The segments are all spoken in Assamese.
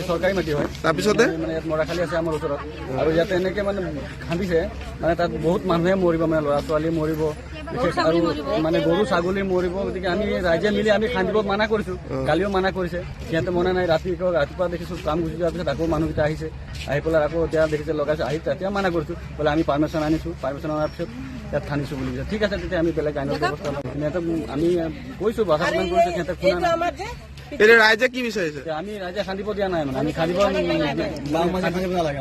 চৰকাৰী মাটি হয়। তাৰপিছতে মানে ইয়াত মৰাখালী আছে আমাৰ ওচৰত, আৰু ইয়াতে এনেকে মানে খান্দিছে, মানে তাত বহুত মানুহে মৰিব, মানে ল'ৰা ছোৱালী মৰিব, আৰু মানে গৰু ছাগলী মৰিব। গতিকে আমি ৰাইজে মিলি আমি খান্দিব মানা কৰিছোঁ, কালিও মানা কৰিছে, সিহঁতে মনা নাই। ৰাতিপুৱা দেখিছোঁ কাম গুচি যোৱাৰ পিছত আকৌ মানুহকেইটা আহিছে, আহি পেলাই আকৌ এতিয়া দেখিছে লগাইছে, আহি তেতিয়া মানা কৰিছোঁ, বোলে আমি পাৰ্মিশ্যন আনিছোঁ, পাৰ্মিশ্যন অনাৰ পিছত ইয়াত খান্দিছোঁ বুলি কৈছে। ঠিক আছে, তেতিয়া আমি বেলেগ আইনৰ ব্যৱস্থা ল'ম। সিহঁতক আমি কৈছোঁ, বাধা প্ৰদান কৰিছোঁ, সিহঁতে শুনা নাই। এতিয়া ৰাইজে কি বিচাৰিছে? আমি ৰাইজে খান্দিব দিয়া নাই, মানে আমি খান্দিব নালাগে।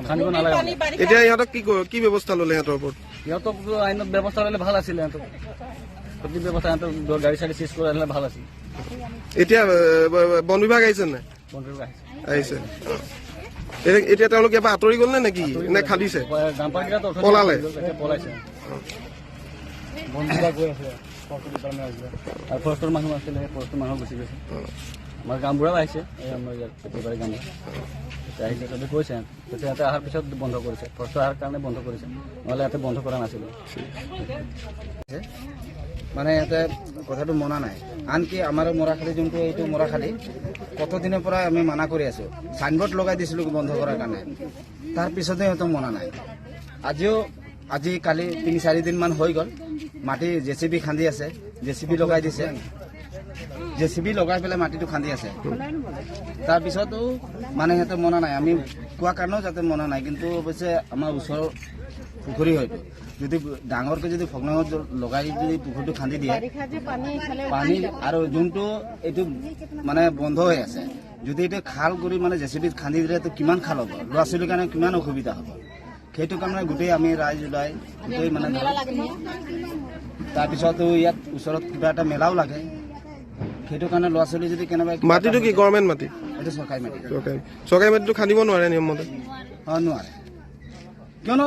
এতিয়া ইহঁতক কি ব্যৱস্থা ল'লে সিহঁতৰ ওপৰত? সিহঁতক আইনত ব্যৱস্থা ল'লে ভাল আছিলে, সিহঁতক প্ৰতি ব্যৱস্থা সিহঁতক গাড়ী চাড়ী চিজ কৰি আহিলে ভাল আছিল। এতিয়া বন বিভাগ আহিছে নাই? বন বিভাগ আহিছে। এতিয়া তেওঁলোক ইয়াৰ পৰা আঁতৰি গ'ল নে কি নে খান্দিছে? পলালে, পলাইছে। বন বিভাগ গৈ আছে, আৰু ফৰেষ্টৰ মানুহ আছিলে, ফৰেষ্টৰ মানুহ গুচি গৈছে। আমাৰ গাঁওবুঢ়াও আহিছে, এই আমাৰ ইয়াত প্ৰতিবাৰী গাঁও আহিছে, চবে কৈছে। তেতিয়া ইয়াতে অহাৰ পিছত বন্ধ কৰিছে, ফৰেষ্টৰ অহাৰ কাৰণে বন্ধ কৰিছে, নহ'লে ইয়াতে বন্ধ কৰা নাছিলে। মানে ইয়াতে কথাটো মনা নাই। আনকি আমাৰ মৰাখালী যোনটো এইটো মৰাখালী কতদিনৰ পৰা আমি মানা কৰি আছোঁ, চাইনবোৰ্ড লগাই দিছিলোঁ বন্ধ কৰাৰ কাৰণে, তাৰপিছতে সিহঁতক মনা নাই। আজি কালি 3-4 দিনমান হৈ গ'ল, মাটি JCB খান্দি আছে, JCB লগাই দিছে, JCB লগাই পেলাই মাটিটো খান্দি আছে। তাৰপিছতো মানে সিহঁতে মনা নাই, আমি কোৱা কাৰণেও যাতে মনা নাই। কিন্তু অৱশ্যে আমাৰ ওচৰৰ পুখুৰী হয়তো, যদি ডাঙৰকৈ যদি ভগ্নাংশ লগাই যদি পুখুৰীটো খান্দি দিয়ে, পানী আৰু যোনটো এইটো মানে বন্ধ হৈ আছে, যদি এইটো খাল কৰি মানে JCB খান্দি দিলে তো কিমান খাল হ'ব, ল'ৰা ছোৱালীৰ কাৰণে কিমান অসুবিধা হ'ব। সেইটো কাৰণে গোটেই আমি ৰাইজ ওলাই গোটেই মানে, তাৰপিছতো ইয়াত ওচৰত কিবা এটা মেলাও লাগে, সেইটো কাৰণে ল'ৰা ছোৱালী যদি কেনেবা। মাটিটো কি গভৰ্ণমেণ্ট মাটি? এইটো চৰকাৰী মাটি। চৰকাৰী মাটিটো খান্দিব নোৱাৰে নিয়মমতে? নোৱাৰে, কিয়নো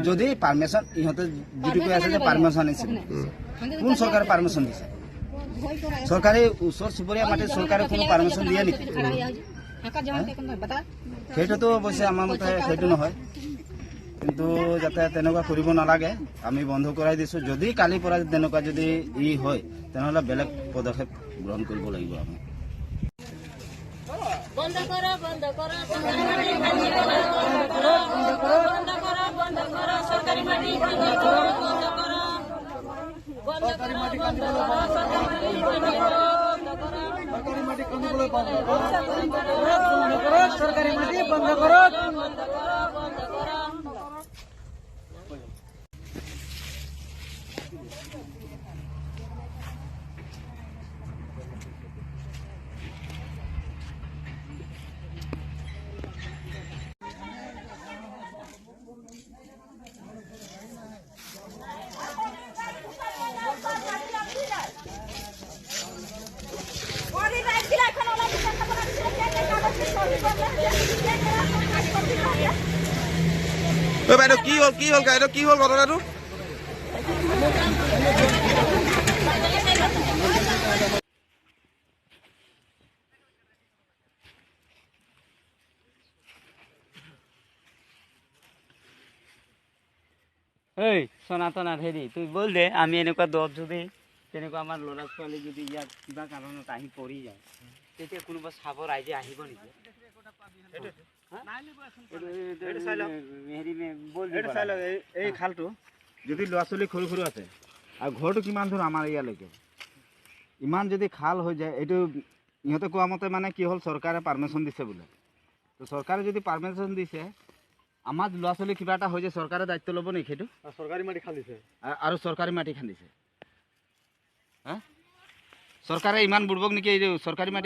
যদি পাৰ্মিশ্যন ইহঁতে যিটো কৈ আছে যে পাৰ্মিশ্যন আনিছে, কোন চৰকাৰে পাৰ্মিশ্যন দিছে? চৰকাৰী ওচৰ চুবুৰীয়া মাটিত চৰকাৰে কোনো পাৰ্মিশ্যন দিয়ে নেকি? সেইটোতো অৱশ্যে আমাৰ মতে সেইটো নহয়। কিন্তু যাতে তেনেকুৱা কৰিব নালাগে, আমি বন্ধ কৰাই দিছোঁ। যদি কালিৰ পৰা তেনেকুৱা যদি হয়, তেনেহ'লে বেলেগ পদক্ষেপ গ্ৰহণ কৰিব লাগিব আমি। চৰকাৰী মাটি বন্ধ কৰক। বাইদেউ কি হ'ল গাইদেউ, কি হ'ল ঘটনাটো? এই সনাতন হেৰি তুই বল দে, আমি এনেকুৱা দত যদি তেনেকুৱা আমাৰ ল'ৰা ছোৱালী যদি ইয়াত কিবা কাৰণত আহি পৰি যায়, তেতিয়া কোনোবা চাব ৰাইজে আহিব নেকি? এই খালটো যদি ল'ৰা ছোৱালী সৰু সৰু আছে, আৰু ঘৰটো কিমান দূৰ আমাৰ ইয়ালৈকে, ইমান যদি খাল হৈ যায়, এইটো ইহঁতে কোৱা মতে মানে কি হ'ল, চৰকাৰে পাৰ্মিশ্যন দিছে বোলে। তো চৰকাৰে যদি পাৰ্মিশ্যন দিছে, আমাৰ ল'ৰা ছোৱালী কিবা এটা হৈ যায়, চৰকাৰে দায়িত্ব ল'ব নেকি? সেইটো চৰকাৰী মাটি খান্দিছে আৰু চৰকাৰী মাটি খান্দিছে, চৰকাৰে ইমান বুৰ্বক নেকি? এই চৰকাৰী মাটি